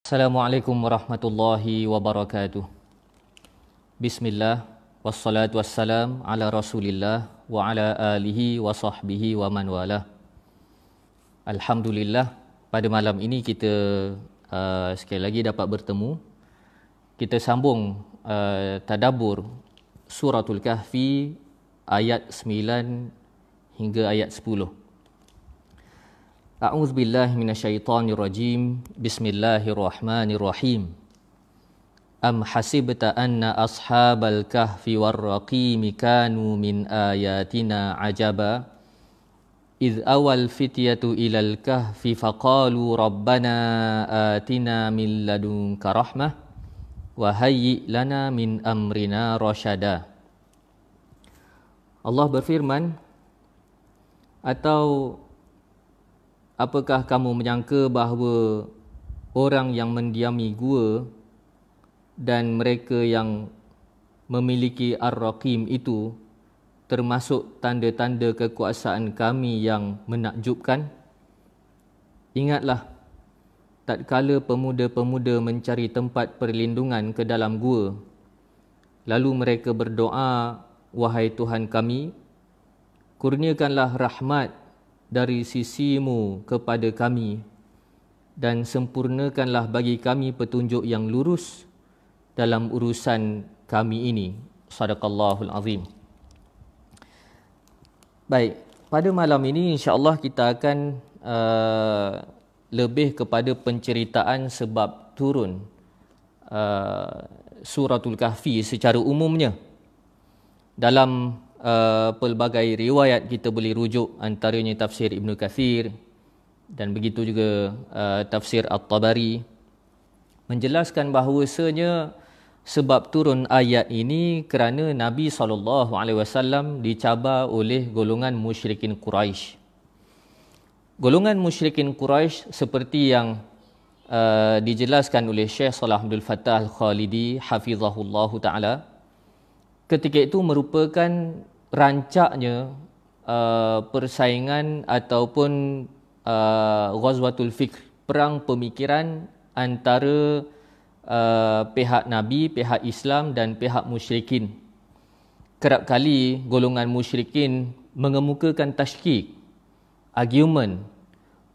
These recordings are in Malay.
Assalamualaikum warahmatullahi wabarakatuh. Bismillah, wassalatu wassalam ala rasulillah wa ala alihi wa sahbihi wa man walah. Alhamdulillah, pada malam ini kita sekali lagi dapat bertemu. Kita sambung tadabbur Suratul Kahfi ayat 9 hingga ayat 10. A'udzubillahi minasyaitonirrajim. Bismillahirrahmanirrahim. Am hasibta anna ashabal kahfi warraqim kanu min ayatina ajaba idh awal fityatu ilal kahfi faqalu rabbana atina min ladunka rahmah wa hayyi lana min amrina rasyada. Allah berfirman, atau apakah kamu menyangka bahawa orang yang mendiami gua dan mereka yang memiliki Ar-Raqim itu termasuk tanda-tanda kekuasaan kami yang menakjubkan? Ingatlah, tatkala pemuda-pemuda mencari tempat perlindungan ke dalam gua, lalu mereka berdoa, wahai Tuhan kami, kurniakanlah rahmat dari sisimu kepada kami dan sempurnakanlah bagi kami petunjuk yang lurus dalam urusan kami ini. Sadaqallahul azim. Baik, pada malam ini insya-Allah kita akan lebih kepada penceritaan sebab turun Suratul Kahfi secara umumnya. Dalam pelbagai riwayat kita boleh rujuk, antaranya tafsir Ibn Kathir dan begitu juga tafsir At-Tabari, menjelaskan bahawasanya sebab turun ayat ini kerana Nabi SAW dicabar oleh golongan musyrikin Quraisy. Golongan musyrikin Quraisy seperti yang dijelaskan oleh Syekh Salah Abdul Fattah Al-Khalidi hafizahullahu ta'ala, ketika itu merupakan rancaknya persaingan ataupun Ghazwatul Fikr, perang pemikiran antara pihak Nabi, pihak Islam dan pihak musyrikin. Kerap kali golongan musyrikin mengemukakan tashkik, argument,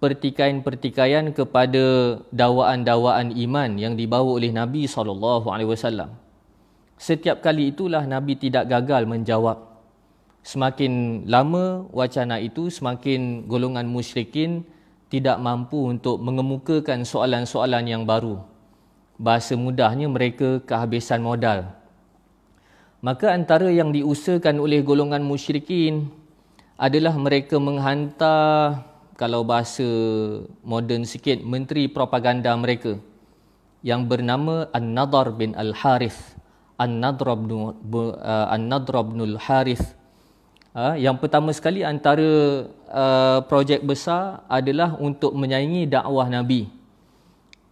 pertikaian-pertikaian kepada dakwaan-dakwaan iman yang dibawa oleh Nabi SAW. Setiap kali itulah Nabi tidak gagal menjawab. Semakin lama wacana itu, semakin golongan musyrikin tidak mampu untuk mengemukakan soalan-soalan yang baru. Bahasa mudahnya, mereka kehabisan modal. Maka antara yang diusahakan oleh golongan musyrikin adalah mereka menghantar, kalau bahasa moden sikit, menteri propaganda mereka yang bernama An-Nadhr bin Al-Harith. An-Nadhr bin Al-Harith. Yang pertama sekali antara projek besar adalah untuk menyaingi dakwah Nabi.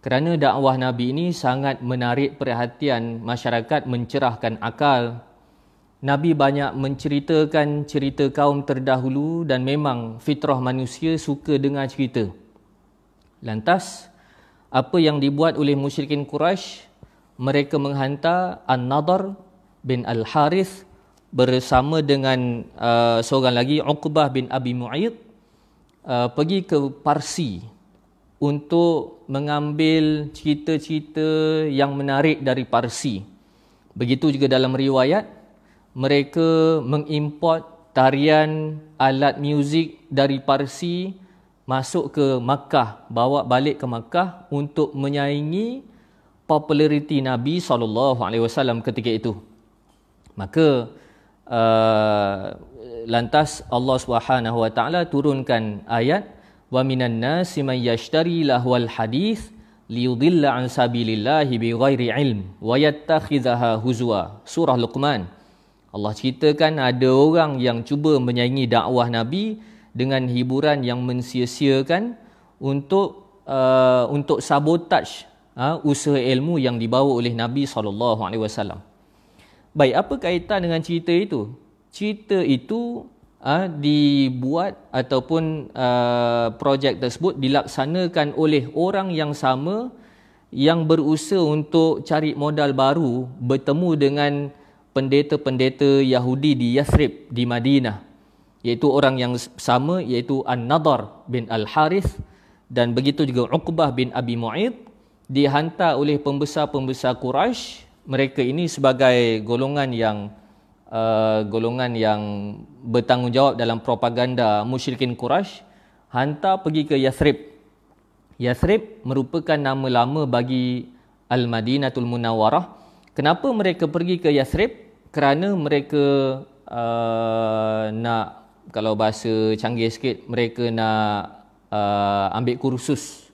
Kerana dakwah Nabi ini sangat menarik perhatian masyarakat, mencerahkan akal. Nabi banyak menceritakan cerita kaum terdahulu dan memang fitrah manusia suka dengar cerita. Lantas, apa yang dibuat oleh musyrikin Quraisy? Mereka menghantar An-Nadhr bin Al-Harith bersama dengan seorang lagi, Uqbah bin Abi Mu'ayyid, pergi ke Parsi untuk mengambil cerita-cerita yang menarik dari Parsi. Begitu juga dalam riwayat, mereka mengimport tarian alat muzik dari Parsi masuk ke Makkah, bawa balik ke Makkah untuk menyaingi populariti Nabi SAW ketika itu. Maka lantas Allah Subhanahu wa taala turunkan ayat, wa minan nasi may yashtari lahwal hadits liyudilla an sabilillahi bighairi ilm wa yattakhidhaha huzwa. Surah Luqman. Allah ceritakan ada orang yang cuba menyaingi dakwah Nabi dengan hiburan yang mensia-siakan untuk sabotaj usaha ilmu yang dibawa oleh Nabi SAW. Baik, apa kaitan dengan cerita itu? Cerita itu dibuat ataupun projek tersebut dilaksanakan oleh orang yang sama yang berusaha untuk cari modal baru bertemu dengan pendeta-pendeta Yahudi di Yathrib, di Madinah, iaitu orang yang sama, iaitu An-Nadhr bin Al-Harith, dan begitu juga Uqbah bin Abi Mu'aid, dihantar oleh pembesar-pembesar Quraisy. Mereka ini sebagai golongan yang bertanggungjawab dalam propaganda musyrikin Quraisy, hantar pergi ke Yathrib. Yathrib merupakan nama lama bagi Al-Madinatul Munawwarah. Kenapa mereka pergi ke Yathrib? Kerana mereka nak, kalau bahasa canggih sikit, mereka nak ambil kursus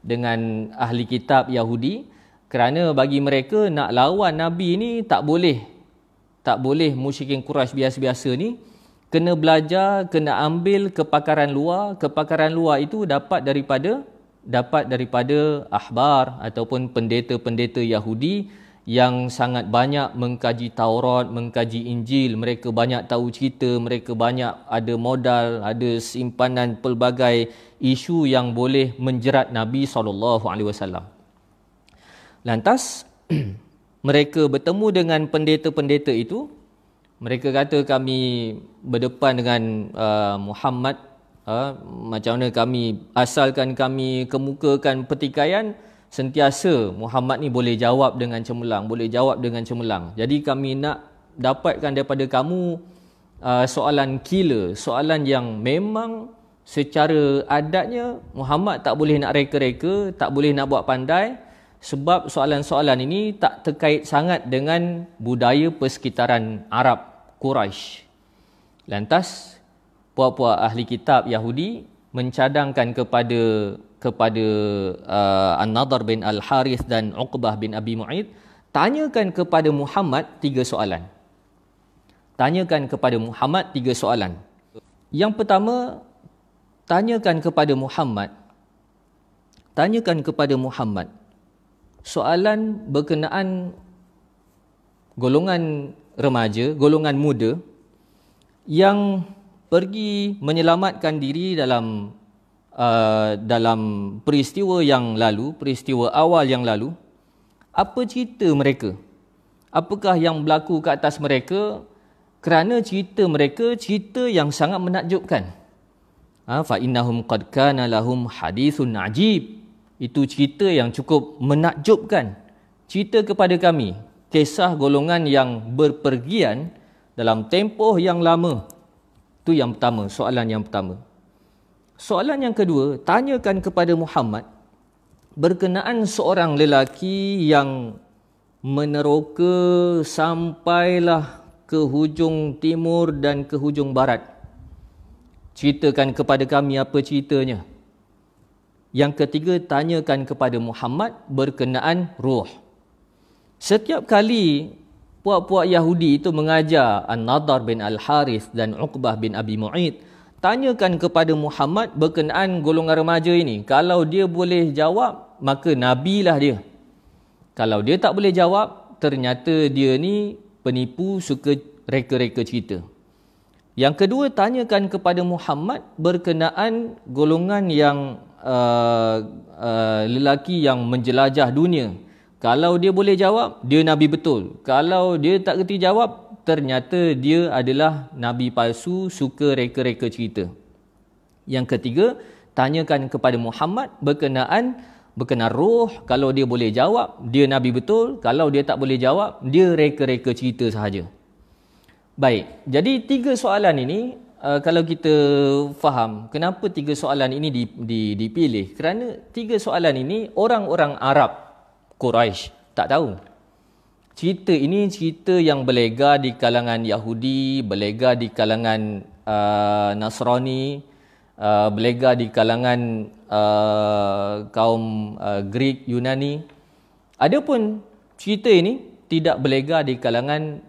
dengan ahli kitab Yahudi. Kerana bagi mereka nak lawan Nabi ni tak boleh musyrikin Quraisy biasa-biasa ni, kena belajar, kena ambil kepakaran luar. Kepakaran luar itu dapat daripada ahbar ataupun pendeta-pendeta Yahudi yang sangat banyak mengkaji Taurat, mengkaji Injil. Mereka banyak tahu cerita, mereka banyak ada modal, ada simpanan pelbagai isu yang boleh menjerat Nabi SAW. Lantas mereka bertemu dengan pendeta-pendeta itu. Mereka kata, kami berdepan dengan Muhammad, macam mana asalkan kami kemukakan pertikaian, sentiasa Muhammad ni boleh jawab dengan cemerlang, Jadi kami nak dapatkan daripada kamu soalan killer, soalan yang memang secara adatnya Muhammad tak boleh nak reka-reka, tak boleh nak buat pandai, sebab soalan-soalan ini tak terkait sangat dengan budaya persekitaran Arab, Quraisy. Lantas puak-puak ahli kitab Yahudi mencadangkan kepada An-Nadhr bin Al-Harith dan Uqbah bin Abi Mu'aid, tanyakan kepada Muhammad 3 soalan. Tanyakan kepada Muhammad 3 soalan. Yang pertama, tanyakan kepada Muhammad soalan berkenaan golongan remaja, golongan muda yang pergi menyelamatkan diri dalam peristiwa yang lalu, peristiwa awal yang lalu. Apa cerita mereka? Apakah yang berlaku ke atas mereka? Kerana cerita mereka cerita yang sangat menakjubkan. Fa innahum qad kana lahum hadithun ajib. Itu cerita yang cukup menakjubkan. Cerita kepada kami kisah golongan yang berpergian dalam tempoh yang lama. Itu yang pertama, soalan yang pertama. Soalan yang kedua, tanyakan kepada Muhammad berkenaan seorang lelaki yang meneroka sampailah ke hujung timur dan ke hujung barat. Ceritakan kepada kami apa ceritanya. Yang ketiga, tanyakan kepada Muhammad berkenaan ruh. Setiap kali puak-puak Yahudi itu mengajar An-Nadhr bin Al-Harith dan Uqbah bin Abi Mu'aid, tanyakan kepada Muhammad berkenaan golongan remaja ini. Kalau dia boleh jawab, maka nabilah dia. Kalau dia tak boleh jawab, ternyata dia ni penipu, suka reka-reka cerita. Yang kedua, tanyakan kepada Muhammad berkenaan golongan yang lelaki yang menjelajah dunia. Kalau dia boleh jawab, dia Nabi betul. Kalau dia tak kerti jawab, ternyata dia adalah Nabi palsu, suka reka-reka cerita. Yang ketiga, tanyakan kepada Muhammad berkenaan ruh. Kalau dia boleh jawab, dia Nabi betul. Kalau dia tak boleh jawab, dia reka-reka cerita sahaja. Baik, jadi 3 soalan ini, kalau kita faham kenapa 3 soalan ini dipilih. Kerana 3 soalan ini orang-orang Arab Quraisy tak tahu. Cerita ini cerita yang berlega di kalangan Yahudi, berlega di kalangan Nasrani, berlega di kalangan kaum Greek, Yunani. Adapun cerita ini tidak berlega di kalangan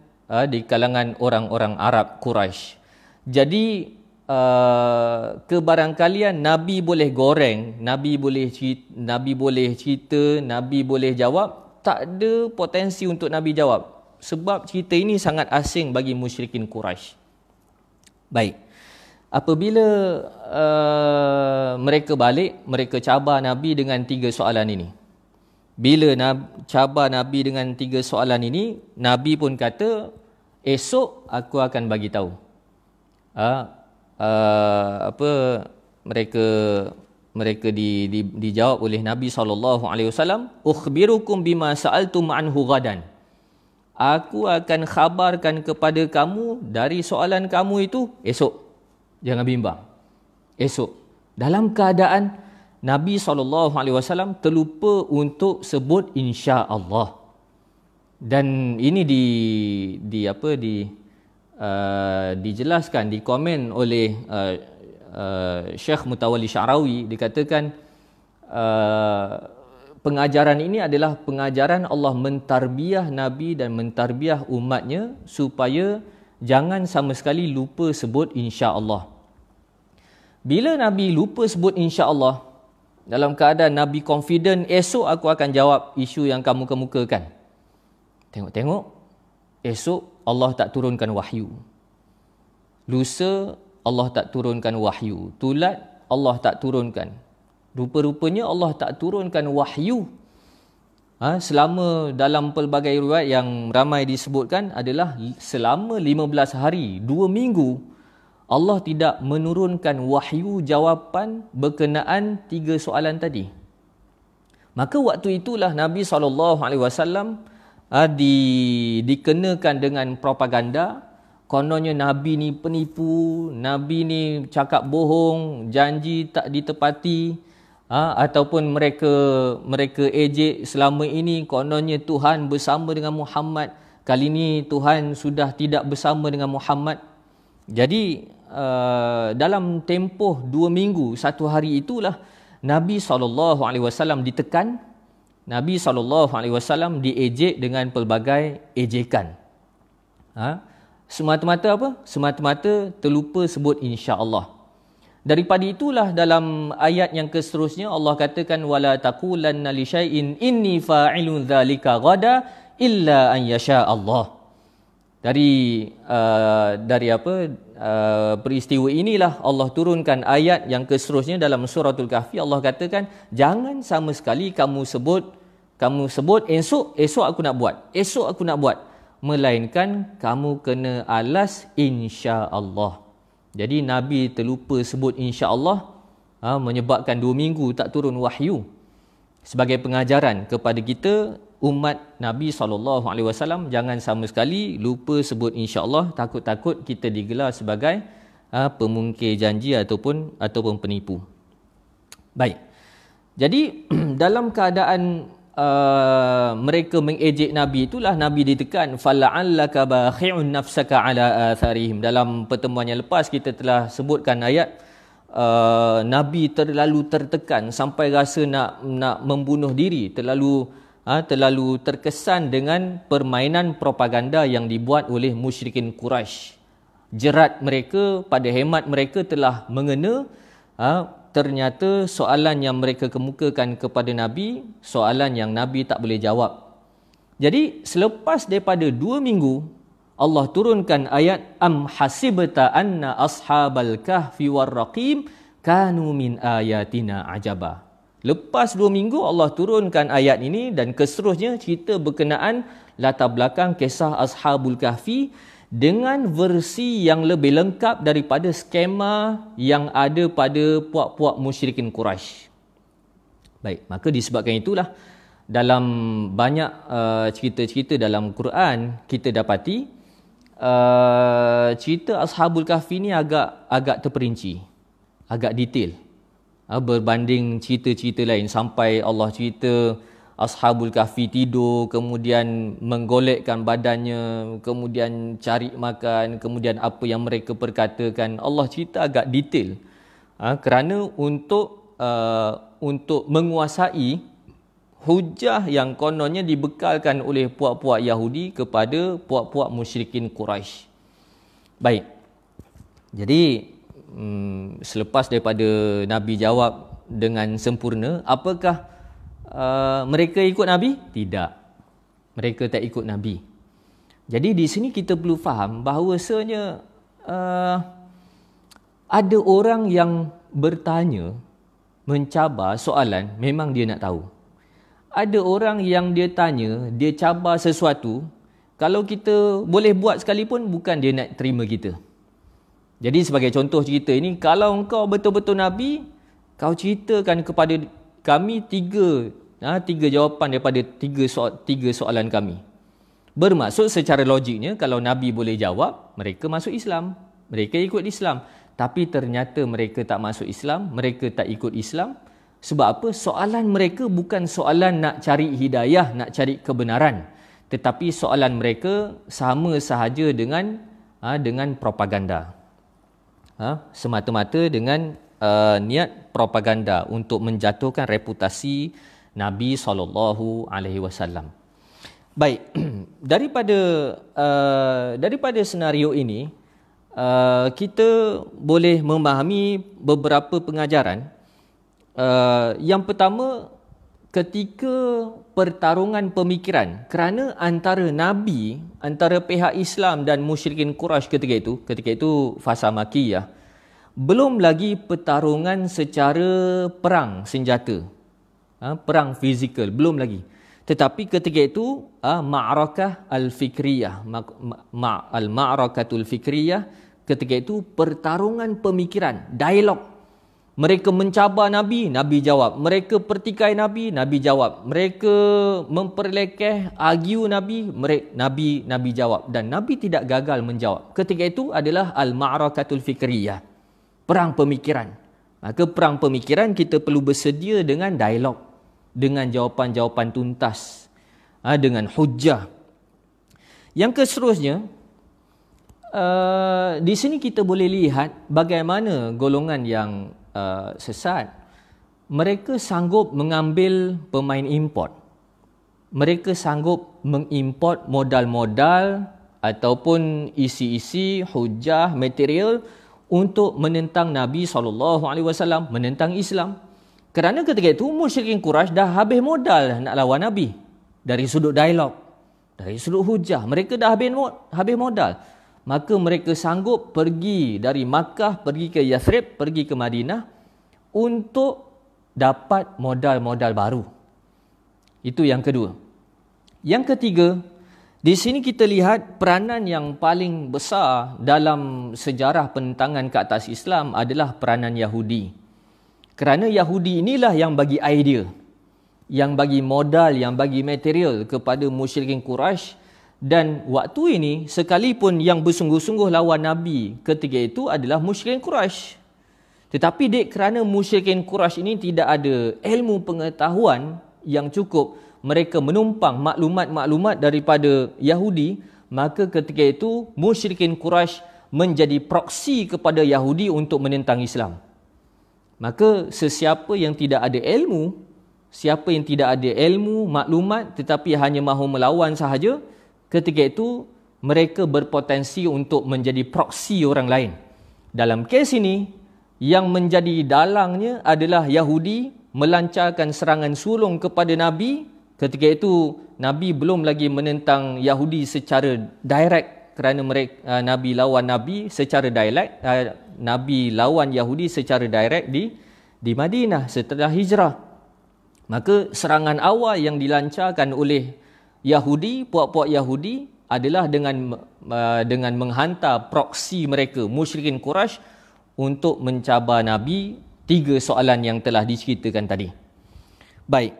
orang-orang Arab Quraisy. Jadi kebarangkalian Nabi boleh goreng, Nabi boleh cerita, Nabi boleh jawab, tak ada potensi untuk Nabi jawab. Sebab cerita ini sangat asing bagi musyrikin Quraisy. Baik. Apabila mereka balik, mereka cabar Nabi dengan 3 soalan ini. Bila cabar Nabi dengan 3 soalan ini, Nabi pun kata, esok aku akan bagi tahu. Mereka dijawab oleh Nabi SAW, ukhbirukum bima sa'altum anhu ghadan. Aku akan khabarkan kepada kamu dari soalan kamu itu esok. Jangan bimbang. Esok. Dalam keadaan Nabi SAW terlupa untuk sebut insya-Allah. Dan ini dijelaskan, dikomen oleh Syekh Mutawalli Sya'rawi. Dikatakan pengajaran ini adalah pengajaran Allah mentarbiah Nabi dan mentarbiah umatnya supaya jangan sama sekali lupa sebut insya-Allah. Bila Nabi lupa sebut insya-Allah, dalam keadaan Nabi confident, esok aku akan jawab isu yang kamu kemukakan. Tengok-tengok, esok Allah tak turunkan wahyu. Lusa Allah tak turunkan wahyu. Tulat Allah tak turunkan. Rupa-rupanya Allah tak turunkan wahyu. Selama dalam pelbagai riwayat yang ramai disebutkan adalah selama 15 hari, 2 minggu, Allah tidak menurunkan wahyu jawapan berkenaan 3 soalan tadi. Maka waktu itulah Nabi SAW dikenakan dengan propaganda. Kononnya Nabi ni penipu, Nabi ni cakap bohong, janji tak ditepati, ataupun mereka ejek selama ini kononnya Tuhan bersama dengan Muhammad, kali ini Tuhan sudah tidak bersama dengan Muhammad. Jadi dalam tempoh 2 minggu, 1 hari itulah Nabi SAW ditekan, Nabi SAW diejek dengan pelbagai ejekan. Semata-mata apa? Semata-mata terlupa sebut insya-Allah. Daripada itulah dalam ayat yang seterusnya Allah katakan, wala taqulanna li syai'in inni fa'ilun dzalika ghada illa an yasha Allah. Dari peristiwa inilah Allah turunkan ayat yang seterusnya dalam suratul Kahfi. Allah katakan, jangan sama sekali kamu sebut esok aku nak buat, melainkan kamu kena alas insya-Allah. Jadi Nabi terlupa sebut insya-Allah, menyebabkan 2 minggu tak turun wahyu. Sebagai pengajaran kepada kita umat Nabi SAW, jangan sama sekali lupa sebut insya-Allah, takut-takut kita digelar sebagai pemungkir janji ataupun penipu. Baik. Jadi dalam keadaan mereka mengejek Nabi, itulah Nabi ditekan, fala'allaka bakhi'un nafsaka ala atharihim. Dalam pertemuan yang lepas kita telah sebutkan ayat Nabi terlalu tertekan sampai rasa nak membunuh diri, terlalu terkesan dengan permainan propaganda yang dibuat oleh musyrikin Quraisy. Jerat mereka, pada hemat mereka telah mengena. Ternyata soalan yang mereka kemukakan kepada Nabi, soalan yang Nabi tak boleh jawab. Jadi selepas daripada 2 minggu, Allah turunkan ayat, am hasibta anna ashabal kahfi war raqim kanu min ayatina ajaba. Lepas 2 minggu Allah turunkan ayat ini dan seterusnya cerita berkenaan latar belakang kisah Ashabul Kahfi dengan versi yang lebih lengkap daripada skema yang ada pada puak-puak musyrikin Quraisy. Baik, maka disebabkan itulah dalam banyak cerita-cerita dalam Quran kita dapati cerita Ashabul Kahfi ni agak terperinci, agak detail berbanding cerita-cerita lain. Sampai Allah cerita Ashabul Kahfi tidur, kemudian menggolekkan badannya, kemudian cari makan, kemudian apa yang mereka perkatakan. Allah cerita agak detail kerana untuk menguasai hujah yang kononnya dibekalkan oleh puak-puak Yahudi kepada puak-puak musyrikin Quraisy. Baik. Jadi selepas daripada Nabi jawab dengan sempurna, apakah mereka ikut Nabi? Tidak. Mereka tak ikut Nabi. Jadi di sini kita perlu faham bahawasanya ada orang yang bertanya, mencabar soalan, memang dia nak tahu. ada orang yang dia tanya, dia cabar sesuatu, kalau kita boleh buat sekalipun, bukan dia nak terima kita. Jadi sebagai contoh cerita ini, kalau engkau betul-betul Nabi, kau ceritakan kepada kami tiga jawapan daripada tiga soalan kami. Bermaksud secara logiknya, kalau Nabi boleh jawab, mereka masuk Islam. Mereka ikut Islam. Tapi ternyata mereka tak masuk Islam, mereka tak ikut Islam. Sebab apa? Soalan mereka bukan soalan nak cari hidayah, nak cari kebenaran. Tetapi soalan mereka sama sahaja dengan propaganda. Semata-mata dengan niat propaganda untuk menjatuhkan reputasi Nabi SAW. Baik, daripada senario ini, kita boleh memahami beberapa pengajaran. Yang pertama, ketika pertarungan pemikiran, kerana antara Nabi, antara pihak Islam dan musyrikin Quraisy ketika itu fasa Makkiyah, belum lagi pertarungan secara perang senjata, perang fizikal, belum lagi. Tetapi ketika itu ma'rakah al-fikriyah, al-ma'rakatul fikriyah, ketika itu pertarungan pemikiran, dialog. Mereka mencabar Nabi, Nabi jawab. Mereka pertikai Nabi, Nabi jawab. Mereka memperlekeh, argue Nabi, Nabi jawab. Dan Nabi tidak gagal menjawab. Ketika itu adalah al-ma'rakatul fikriyah, perang pemikiran. Maka perang pemikiran kita perlu bersedia dengan dialog, dengan jawapan-jawapan tuntas, dengan hujjah. Yang seterusnya, di sini kita boleh lihat bagaimana golongan yang sesat, mereka sanggup mengambil pemain import. Mereka sanggup mengimport modal-modal ataupun isi-isi hujjah material untuk menentang Nabi SAW, menentang Islam. Kerana ketika itu musyrikin Quraisy dah habis modal nak lawan Nabi. Dari sudut dialog, dari sudut hujah, mereka dah habis modal. Maka mereka sanggup pergi dari Makkah, pergi ke Yathrib, pergi ke Madinah untuk dapat modal-modal baru. Itu yang kedua. Yang ketiga, di sini kita lihat peranan yang paling besar dalam sejarah penentangan ke atas Islam adalah peranan Yahudi. Kerana Yahudi inilah yang bagi idea, yang bagi modal, yang bagi material kepada musyrikin Quraisy. Dan waktu ini, sekalipun yang bersungguh-sungguh lawan Nabi ketika itu adalah musyrikin Quraisy. Tetapi kerana musyrikin Quraisy ini tidak ada ilmu pengetahuan yang cukup, mereka menumpang maklumat-maklumat daripada Yahudi, maka ketika itu musyrikin Quraisy menjadi proksi kepada Yahudi untuk menentang Islam. Maka sesiapa yang tidak ada ilmu, siapa yang tidak ada ilmu, maklumat tetapi hanya mahu melawan sahaja, ketika itu mereka berpotensi untuk menjadi proksi orang lain. Dalam kes ini, yang menjadi dalangnya adalah Yahudi melancarkan serangan sulung kepada Nabi. Ketika itu Nabi belum lagi menentang Yahudi secara direct, kerana Nabi lawan Nabi secara direct, Nabi lawan Yahudi secara direct di Madinah setelah hijrah. Maka serangan awal yang dilancarkan oleh Yahudi, puak-puak Yahudi, adalah dengan menghantar proksi mereka, musyrikin Quraisy, untuk mencabar Nabi 3 soalan yang telah diceritakan tadi. Baik.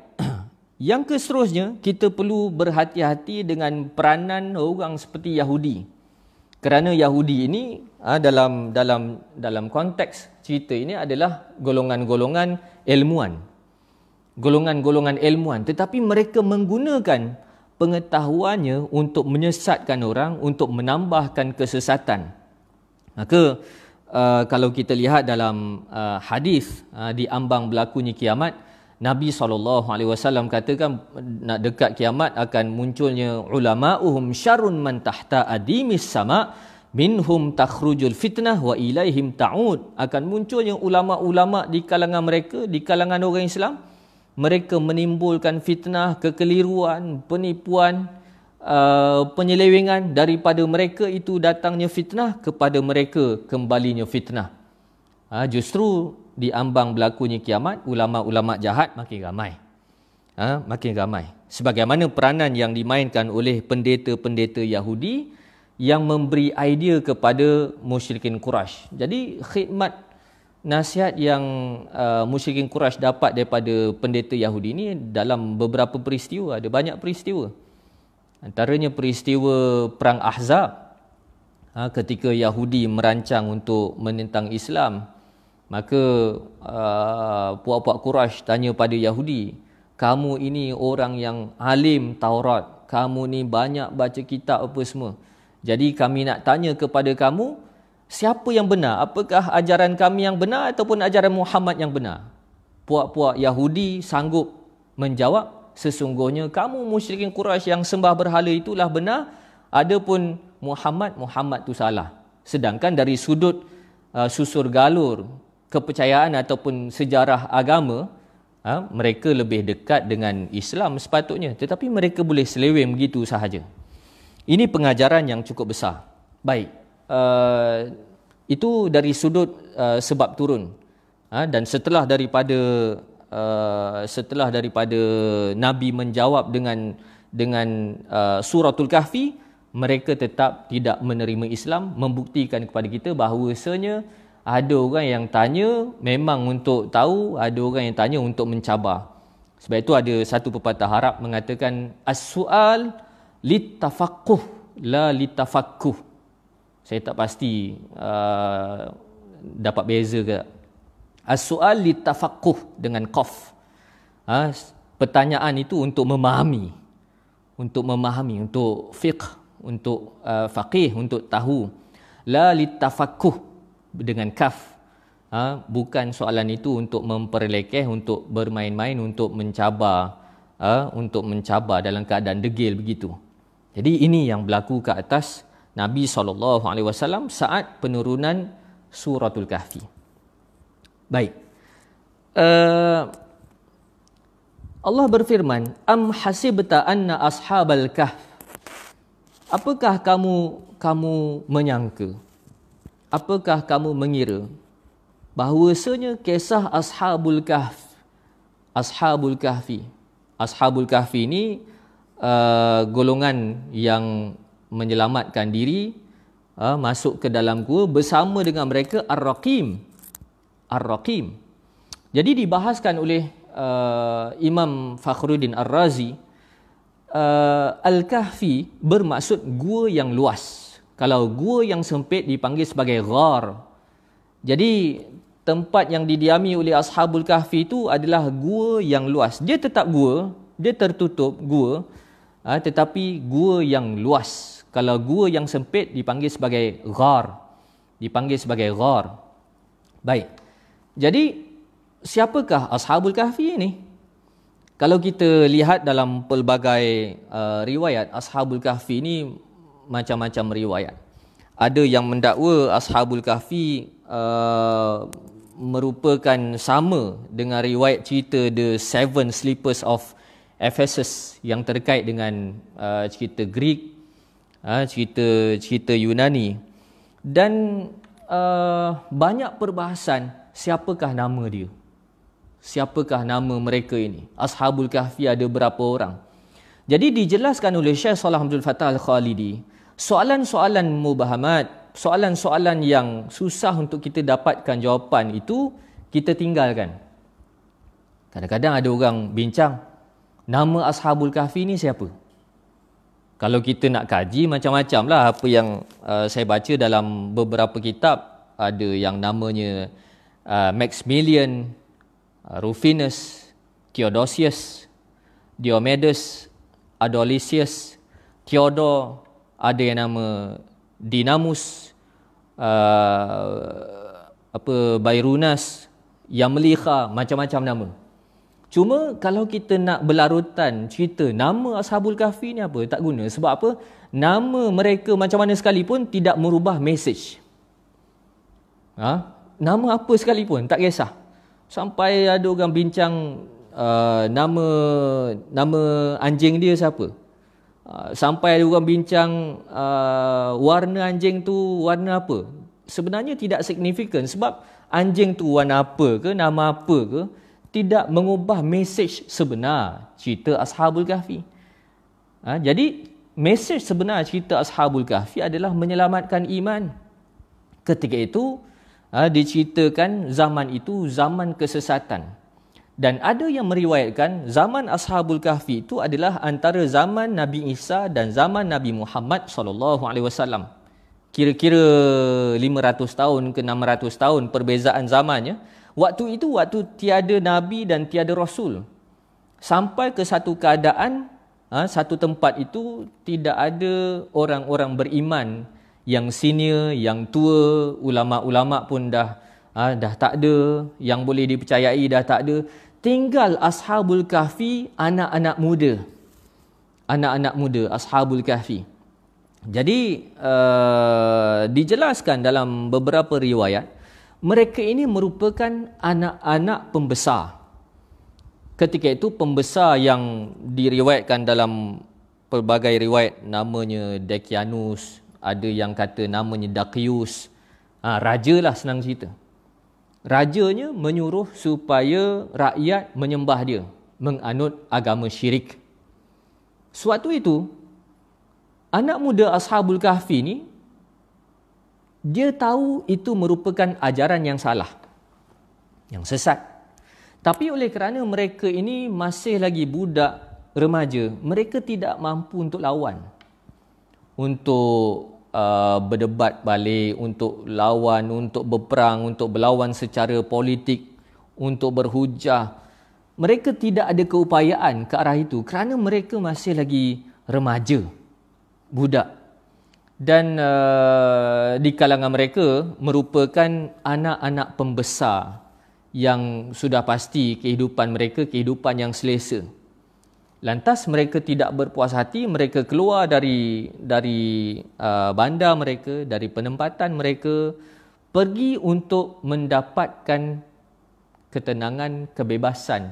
Yang seterusnya, kita perlu berhati-hati dengan peranan orang seperti Yahudi. Kerana Yahudi ini dalam konteks cerita ini adalah golongan-golongan ilmuwan. Golongan-golongan ilmuwan, tetapi mereka menggunakan pengetahuannya untuk menyesatkan orang, untuk menambahkan kesesatan. Maka kalau kita lihat dalam hadis di ambang berlakunya kiamat, Nabi SAW katakan nak dekat kiamat akan munculnya ulama'uhum syarrun man tahta adimis sama' minhum takhrujul fitnah wa ilaihim ta'ud. Akan munculnya ulama'-ulama' di kalangan mereka, di kalangan orang Islam. Mereka menimbulkan fitnah, kekeliruan, penipuan, penyelewengan. Daripada mereka itu datangnya fitnah, kepada mereka kembalinya fitnah. Justru di ambang berlakunya kiamat, ulama-ulama jahat makin ramai. makin ramai. Sebagaimana peranan yang dimainkan oleh pendeta-pendeta Yahudi yang memberi idea kepada musyrikin Quraisy. Jadi khidmat nasihat yang musyrikin Quraisy dapat daripada pendeta Yahudi ini dalam beberapa peristiwa, ada banyak peristiwa. Antaranya peristiwa perang Ahzab, ketika Yahudi merancang untuk menentang Islam, maka puak-puak Quraisy tanya pada Yahudi, kamu ini orang yang alim Taurat, kamu ni banyak baca kitab apa semua, jadi kami nak tanya kepada kamu, siapa yang benar? Apakah ajaran kami yang benar ataupun ajaran Muhammad yang benar? Puak-puak Yahudi sanggup menjawab, sesungguhnya kamu musyrikin Quraisy yang sembah berhala itulah benar, adapun Muhammad tu salah. Sedangkan dari sudut susur galur kepercayaan ataupun sejarah agama, mereka lebih dekat dengan Islam sepatutnya, tetapi mereka boleh seleweng begitu sahaja. Ini pengajaran yang cukup besar. Baik, itu dari sudut sebab turun. Dan setelah daripada Nabi menjawab dengan suratul Kahfi, mereka tetap tidak menerima Islam, membuktikan kepada kita bahawasanya ada orang yang tanya memang untuk tahu, ada orang yang tanya untuk mencabar. Sebab itu ada satu pepatah Arab mengatakan as-su'al litafaqquh la litafaqquh. Saya tak pasti dapat beza ke. As-su'al litafaqquh dengan qaf. Pertanyaan itu untuk memahami, untuk fiqh, untuk faqih, untuk tahu. La litafaqquh dengan kaf. Bukan soalan itu untuk memperlekeh, untuk bermain-main, untuk mencabar, dalam keadaan degil begitu. Jadi ini yang berlaku ke atas Nabi SAW saat penurunan suratul Kahfi. Baik. Allah berfirman, am hasibta anna ashabal kahf. Apakah kamu menyangka? Apakah kamu mengira bahawasanya kisah Ashabul Kahfi ini golongan yang menyelamatkan diri, masuk ke dalam gua bersama dengan mereka Ar-Raqim. Jadi dibahaskan oleh Imam Fakhruddin Ar-Razi, Al-Kahfi bermaksud gua yang luas. Kalau gua yang sempit dipanggil sebagai ghar. Jadi tempat yang didiami oleh Ashabul Kahfi itu adalah gua yang luas. Dia tetap gua, dia tertutup gua, tetapi gua yang luas. Kalau gua yang sempit dipanggil sebagai ghar. Baik. Jadi siapakah Ashabul Kahfi ini? Kalau kita lihat dalam pelbagai riwayat, Ashabul Kahfi ini macam-macam riwayat. Ada yang mendakwa Ashabul Kahfi merupakan sama dengan riwayat cerita The Seven Sleepers of Ephesus yang terkait dengan cerita Greek, cerita Yunani. Dan banyak perbahasan siapakah nama dia. Siapakah nama mereka ini? Ashabul Kahfi ada berapa orang? Jadi dijelaskan oleh Syekh Shalih Abdul Fattah Al-Khalidi, soalan-soalan mubahamat, soalan-soalan yang susah untuk kita dapatkan jawapan itu kita tinggalkan. Kadang-kadang ada orang bincang, nama Ashabul Kahfi ni siapa? Kalau kita nak kaji macam-macam lah apa yang saya baca dalam beberapa kitab. Ada yang namanya Maximilian, Rufinus, Theodosius, Diomedes, Adolisius, Theodor, ada yang nama Dinamus, Bayrunas, Yamlikha, macam-macam nama. Cuma kalau kita nak berlarutan cerita nama Ashabul Kahfi ni apa, tak guna. Sebab apa? Nama mereka macam mana sekalipun tidak merubah mesej. Nama apa sekalipun tak kisah. Sampai ada orang bincang nama anjing dia siapa. Sampai ada orang bincang warna anjing tu warna apa. Sebenarnya tidak signifikan sebab anjing tu warna apa ke, nama apa ke, tidak mengubah mesej sebenar cerita Ashabul Kahfi. Jadi mesej sebenar cerita Ashabul Kahfi adalah menyelamatkan iman. Ketika itu diceritakan zaman itu zaman kesesatan. Dan ada yang meriwayatkan zaman Ashabul Kahfi itu adalah antara zaman Nabi Isa dan zaman Nabi Muhammad SAW. Kira-kira 500 tahun ke 600 tahun perbezaan zamannya. Waktu itu waktu tiada Nabi dan tiada Rasul. Sampai ke satu keadaan, satu tempat itu tidak ada orang-orang beriman yang senior, yang tua, ulama-ulama pun dah tak ada, yang boleh dipercayai dah tak ada. Tinggal Ashabul Kahfi, anak-anak muda. Anak-anak muda, Ashabul Kahfi. Jadi, dijelaskan dalam beberapa riwayat, mereka ini merupakan anak-anak pembesar. Ketika itu, pembesar yang diriwayatkan dalam pelbagai riwayat, namanya Decianus, ada yang kata namanya Dakius. Raja lah senang cerita. Rajanya menyuruh supaya rakyat menyembah dia, menganut agama syirik. Suatu itu, anak muda Ashabul Kahfi ni, dia tahu itu merupakan ajaran yang salah, yang sesat. Tapi oleh kerana mereka ini masih lagi budak remaja, mereka tidak mampu untuk lawan, untuk berdebat balik, untuk lawan, untuk berperang, untuk berlawan secara politik, untuk berhujah. Mereka tidak ada keupayaan ke arah itu kerana mereka masih lagi remaja, budak. Dan di kalangan mereka merupakan anak-anak pembesar yang sudah pasti kehidupan mereka kehidupan yang selesa. Lantas mereka tidak berpuas hati, mereka keluar dari bandar mereka, dari penempatan mereka, pergi untuk mendapatkan ketenangan, kebebasan,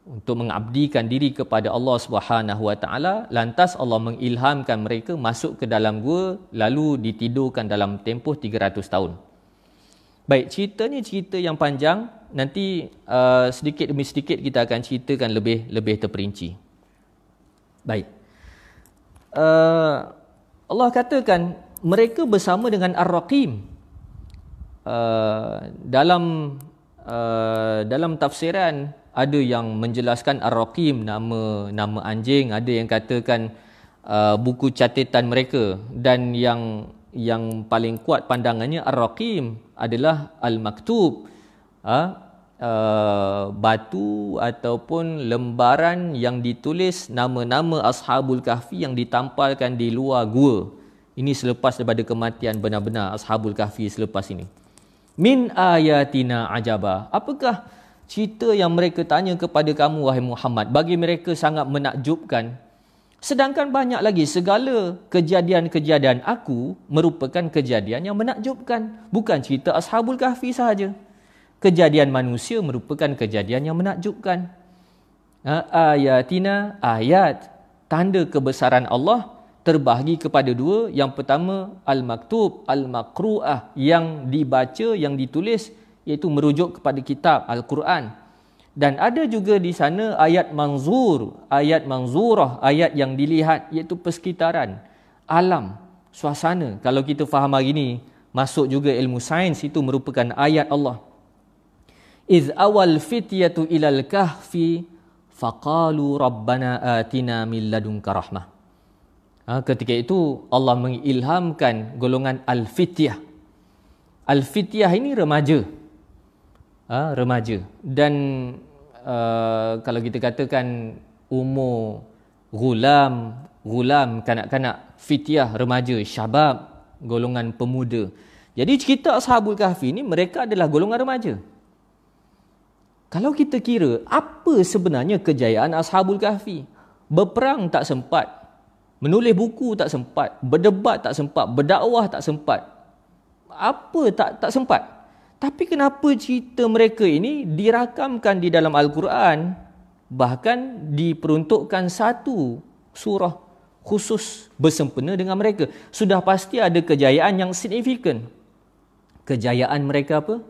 untuk mengabdikan diri kepada Allah Subhanahu Wa Taala. Lantas Allah mengilhamkan mereka masuk ke dalam gua, lalu ditidurkan dalam tempoh 300 tahun. Baik, ceritanya cerita yang panjang. Nanti sedikit demi sedikit kita akan ceritakan lebih terperinci. Baik. Allah katakan mereka bersama dengan Ar-Raqim. Dalam tafsiran ada yang menjelaskan Ar-Raqim nama anjing, ada yang katakan buku catatan mereka, dan yang paling kuat pandangannya Ar-Raqim adalah Al-Maktub, batu ataupun lembaran yang ditulis nama-nama Ashabul Kahfi yang ditampalkan di luar gua. Ini selepas daripada kematian benar-benar Ashabul Kahfi selepas ini. Min ayatina ajaba. Apakah cerita yang mereka tanya kepada kamu wahai Muhammad? Bagi mereka sangat menakjubkan. Sedangkan banyak lagi segala kejadian-kejadian aku merupakan kejadian yang menakjubkan. Bukan cerita Ashabul Kahfi sahaja. Kejadian manusia merupakan kejadian yang menakjubkan. Ayatina, ayat, tanda kebesaran Allah terbahagi kepada dua. Yang pertama, Al-Maktub, Al-Maqru'ah, yang dibaca, yang ditulis, iaitu merujuk kepada kitab Al-Quran. Dan ada juga di sana ayat manzur, ayat manzurah, ayat yang dilihat, iaitu persekitaran, alam, suasana. Kalau kita faham hari ini, masuk juga ilmu sains, itu merupakan ayat Allah. Iz awal fityatu ilal kahfi faqalu rabbana atina min ladunka rahmah. Ketika itu Allah mengilhamkan golongan al-fityah. Al-fityah ini remaja. Remaja. Dan kalau kita katakan umur gulam, kanak-kanak, fityah, remaja, syabab, golongan pemuda. Jadi cerita Ashabul Kahfi ini mereka adalah golongan remaja. Kalau kita kira, apa sebenarnya kejayaan Ashabul Kahfi? Berperang tak sempat, menulis buku tak sempat, berdebat tak sempat, berdakwah tak sempat. Apa tak sempat? Tapi kenapa cerita mereka ini dirakamkan di dalam Al-Quran, bahkan diperuntukkan satu surah khusus bersempena dengan mereka? Sudah pasti ada kejayaan yang signifikan. Kejayaan mereka apa?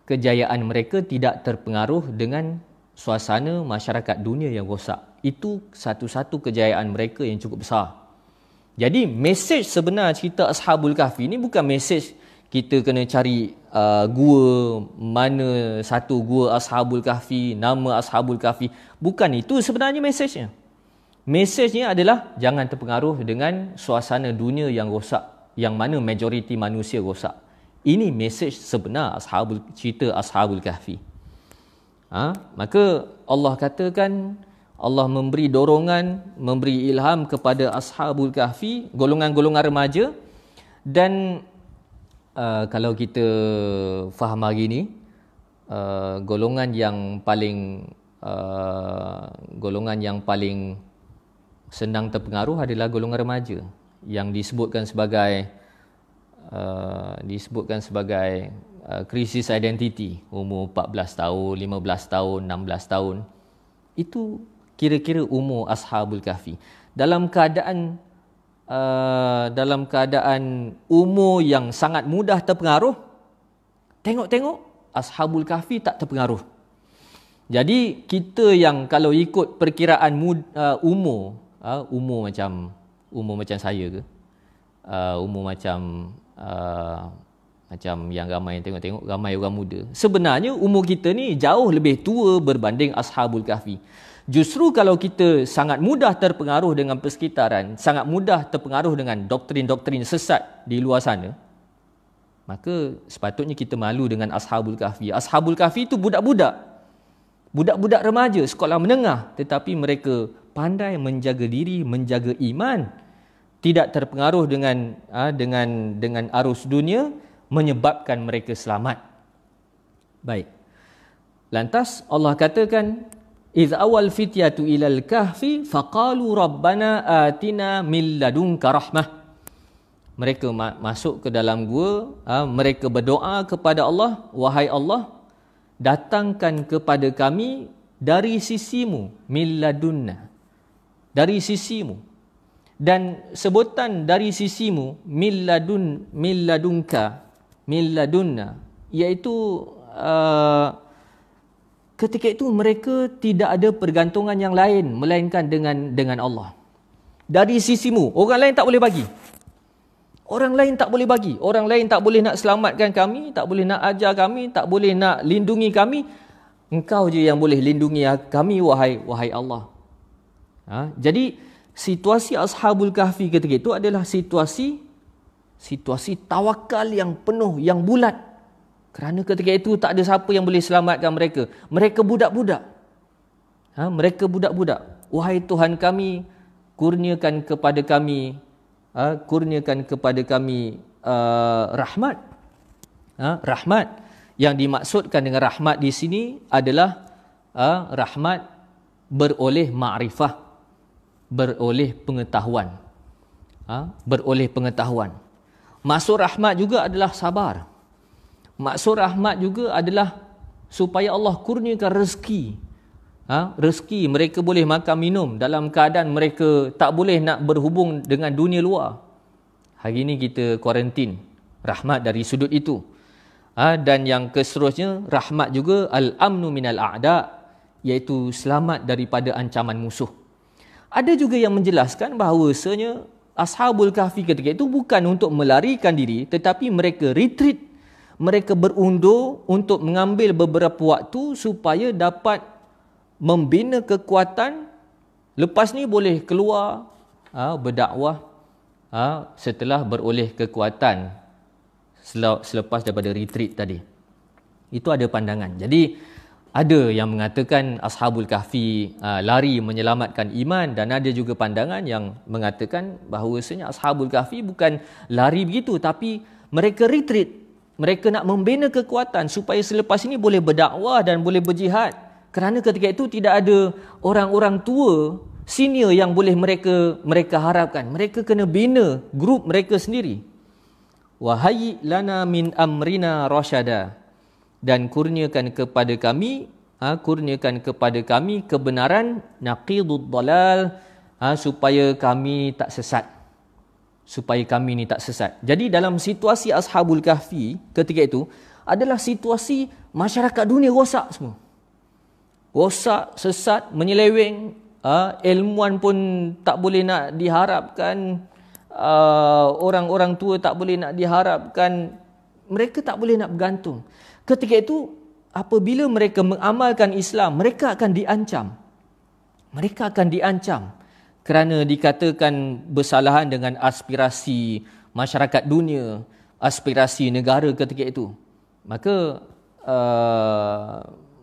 kejayaan mereka tidak terpengaruh dengan suasana masyarakat dunia yang rosak. Itu satu-satu kejayaan mereka yang cukup besar. Jadi mesej sebenar cerita Ashabul Kahfi ni bukan mesej kita kena cari gua, mana satu gua Ashabul Kahfi, nama Ashabul Kahfi. Bukan itu sebenarnya mesejnya. Mesejnya adalah jangan terpengaruh dengan suasana dunia yang rosak, yang mana majoriti manusia rosak. Ini mesej sebenar cerita Ashabul Kahfi. Maka Allah katakan, Allah memberi dorongan, memberi ilham kepada Ashabul Kahfi, golongan-golongan remaja. Dan kalau kita faham hari ni, golongan yang paling senang terpengaruh adalah golongan remaja yang disebutkan sebagai krisis identiti, umur 14 tahun, 15 tahun, 16 tahun. Itu kira-kira umur Ashabul Kahfi. Dalam keadaan umur yang sangat mudah terpengaruh, tengok-tengok Ashabul Kahfi tak terpengaruh. Jadi kita yang kalau ikut perkiraan umur macam saya ke, umur macam yang ramai tengok-tengok, ramai orang muda. Sebenarnya umur kita ni jauh lebih tua berbanding Ashabul Kahfi. Justru kalau kita sangat mudah terpengaruh dengan persekitaran, sangat mudah terpengaruh dengan doktrin-doktrin sesat di luar sana, maka sepatutnya kita malu dengan Ashabul Kahfi. Ashabul Kahfi itu budak-budak remaja sekolah menengah, tetapi mereka pandai menjaga diri, menjaga iman, tidak terpengaruh dengan arus dunia, menyebabkan mereka selamat. Baik. Lantas Allah katakan, "Idz awal fityatu ilal kahfi faqalu rabbana atina min ladunka rahmah." Mereka masuk ke dalam gua, mereka berdoa kepada Allah, "Wahai Allah, datangkan kepada kami dari sisimu, min ladunna." Dari sisimu. Dan sebutan dari sisimu, min ladunka, min ladunna, iaitu ketika itu mereka tidak ada pergantungan yang lain melainkan dengan Allah. Dari sisimu, orang lain tak boleh bagi. Orang lain tak boleh bagi. Orang lain tak boleh nak selamatkan kami, tak boleh nak ajar kami, tak boleh nak lindungi kami. Engkau je yang boleh lindungi kami, wahai Allah. Jadi situasi Ashabul Kahfi ketika itu adalah situasi tawakal yang penuh, yang bulat. Kerana ketika itu tak ada siapa yang boleh selamatkan mereka. Mereka budak-budak. Mereka budak-budak. Wahai Tuhan kami, kurniakan kepada kami rahmat. Rahmat yang dimaksudkan dengan rahmat di sini adalah rahmat beroleh ma'rifah, beroleh pengetahuan. Beroleh pengetahuan. Maksud rahmat juga adalah sabar. Maksud rahmat juga adalah supaya Allah kurniakan rezeki. Rezeki, mereka boleh makan minum dalam keadaan mereka tak boleh nak berhubung dengan dunia luar. Hari ini kita kuarantin, rahmat dari sudut itu. Dan yang keseterusnya, rahmat juga al-amnu minal a'da, iaitu selamat daripada ancaman musuh. Ada juga yang menjelaskan bahawasanya Ashabul Kahfi ketika itu bukan untuk melarikan diri, tetapi mereka retreat, mereka berundur untuk mengambil beberapa waktu supaya dapat membina kekuatan. Lepas ni boleh keluar berdakwah setelah beroleh kekuatan selepas daripada retreat tadi. Itu ada pandangan. Jadi ada yang mengatakan Ashabul Kahfi lari menyelamatkan iman, dan ada juga pandangan yang mengatakan bahawasanya Ashabul Kahfi bukan lari begitu, tapi mereka retreat. Mereka nak membina kekuatan supaya selepas ini boleh berdakwah dan boleh berjihad. Kerana ketika itu tidak ada orang-orang tua senior yang boleh mereka harapkan. Mereka kena bina grup mereka sendiri. Wahai lana min amrina rasyada, dan kurniakan kepada kami kebenaran, naqidud dalal, supaya kami tak sesat. Jadi dalam situasi Ashabul Kahfi ketika itu adalah situasi masyarakat dunia rosak semua. Rosak, sesat, menyeleweng. Ilmuwan pun tak boleh nak diharapkan. Orang-orang tua tak boleh nak diharapkan. Mereka tak boleh nak bergantung. Ketika itu, apabila mereka mengamalkan Islam, mereka akan diancam. Mereka akan diancam kerana dikatakan bersalahan dengan aspirasi masyarakat dunia, aspirasi negara ketika itu. Maka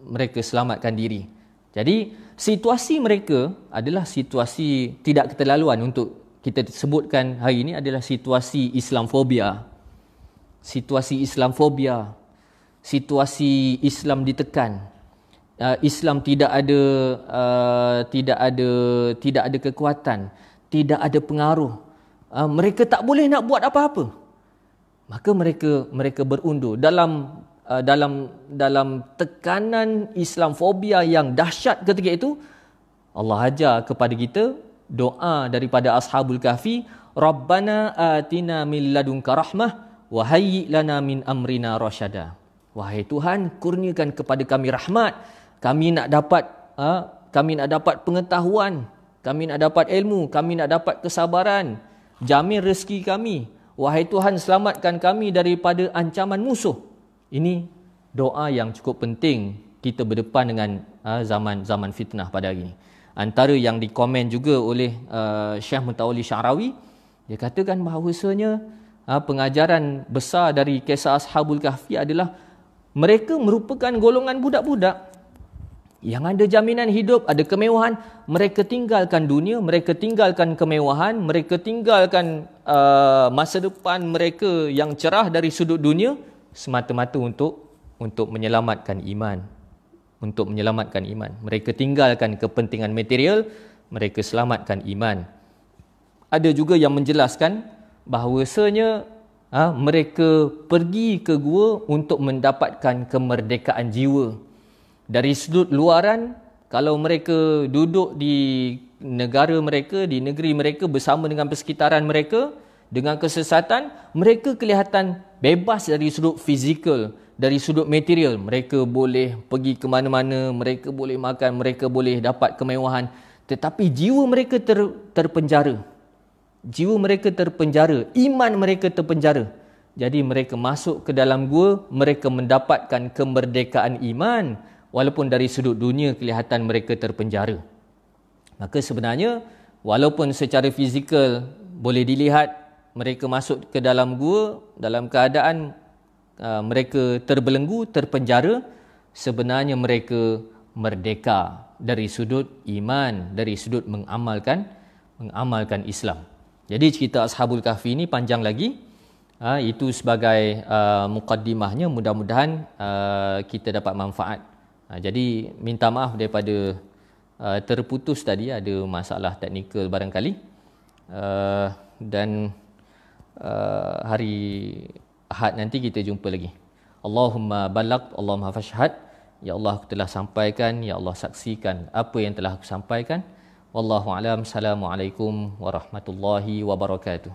mereka selamatkan diri. Jadi situasi mereka adalah situasi tidak keterlaluan untuk kita sebutkan hari ini adalah situasi Islamfobia. Situasi Islamfobia. Situasi Islam ditekan. Islam tidak ada kekuatan, tidak ada pengaruh. Mereka tak boleh nak buat apa-apa. Maka mereka berundur dalam tekanan Islamfobia yang dahsyat ketika itu. Allah ajar kepada kita doa daripada Ashabul Kahfi, Rabbana atina min ladunka rahmah wa hayyi lana min amrina rasyada. Wahai Tuhan, kurniakan kepada kami rahmat. Kami nak dapat pengetahuan, kami nak dapat ilmu, kami nak dapat kesabaran. Jamin rezeki kami. Wahai Tuhan, selamatkan kami daripada ancaman musuh. Ini doa yang cukup penting kita berdepan dengan zaman fitnah pada hari ini. Antara yang dikomen juga oleh Syekh Mutawalli Sya'rawi, dia katakan bahawasanya pengajaran besar dari kisah Ashabul Kahfi adalah mereka merupakan golongan budak-budak yang ada jaminan hidup, ada kemewahan. Mereka tinggalkan dunia, mereka tinggalkan kemewahan, mereka tinggalkan masa depan mereka yang cerah dari sudut dunia semata-mata untuk menyelamatkan iman. Untuk menyelamatkan iman. Mereka tinggalkan kepentingan material, mereka selamatkan iman. Ada juga yang menjelaskan bahawasanya mereka pergi ke gua untuk mendapatkan kemerdekaan jiwa. Dari sudut luaran, kalau mereka duduk di negara mereka, di negeri mereka bersama dengan persekitaran mereka, dengan kesesatan, mereka kelihatan bebas dari sudut fizikal, dari sudut material. Mereka boleh pergi ke mana-mana, mereka boleh makan, mereka boleh dapat kemewahan. Tetapi jiwa mereka terpenjara. Jiwa mereka terpenjara, iman mereka terpenjara. Jadi mereka masuk ke dalam gua, mereka mendapatkan kemerdekaan iman, walaupun dari sudut dunia kelihatan mereka terpenjara. Maka sebenarnya, walaupun secara fizikal boleh dilihat mereka masuk ke dalam gua dalam keadaan mereka terbelenggu, terpenjara, sebenarnya mereka merdeka dari sudut iman, dari sudut mengamalkan Islam. Jadi cerita Ashabul Kahfi ini panjang lagi. Itu sebagai mukaddimahnya, mudah-mudahan kita dapat manfaat. Jadi minta maaf daripada terputus tadi, ada masalah teknikal barangkali. Dan hari Ahad nanti kita jumpa lagi. Allahumma balagh, Allahumma fashhad. Ya Allah, aku telah sampaikan, ya Allah saksikan apa yang telah aku sampaikan. Wallahu a'lam. Assalamualaikum warahmatullahi wabarakatuh.